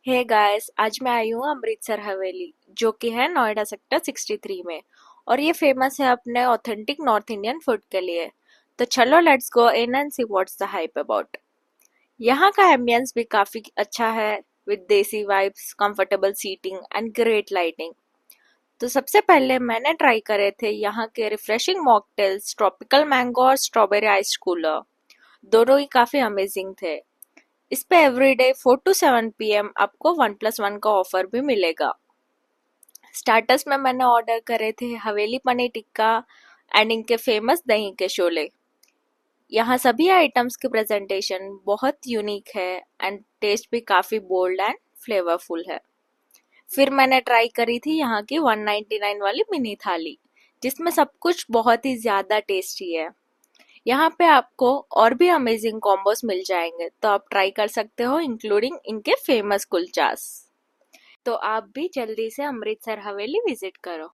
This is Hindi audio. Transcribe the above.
हे गाइस, आज मैं आई हूँ अमृतसर हवेली जो कि है नोएडा सेक्टर 63 में। और ये फेमस है अपने ऑथेंटिक नॉर्थ इंडियन फूड के लिए। तो चलो let's go in and see what's the hype about. यहाँ का एम्बियंस भी काफी अच्छा है, with desi vibes, comfortable seating and great lighting. तो सबसे पहले मैंने ट्राई करे थे यहाँ के रिफ्रेशिंग मॉकटेल्स, ट्रॉपिकल मैंगो और स्ट्रॉबेरी आइस कूलर। दोनों ही काफी अमेजिंग थे। इस पे एवरीडे 4 to 7 PM आपको 1+1 का ऑफर भी मिलेगा। स्टार्टर्स में मैंने ऑर्डर करे थे हवेली पनीर टिक्का एंड इनके फेमस दही के शोले। यहाँ सभी आइटम्स की प्रेजेंटेशन बहुत यूनिक है एंड टेस्ट भी काफी बोल्ड एंड फ्लेवरफुल है। फिर मैंने ट्राई करी थी यहाँ की 199 वाली मिनी थाली, जिसमें सब कुछ बहुत ही ज्यादा टेस्टी है। यहाँ पे आपको और भी अमेजिंग कॉम्बोस मिल जाएंगे, तो आप ट्राई कर सकते हो, इंक्लूडिंग इनके फेमस कुलचास। तो आप भी जल्दी से अमृतसर हवेली विजिट करो।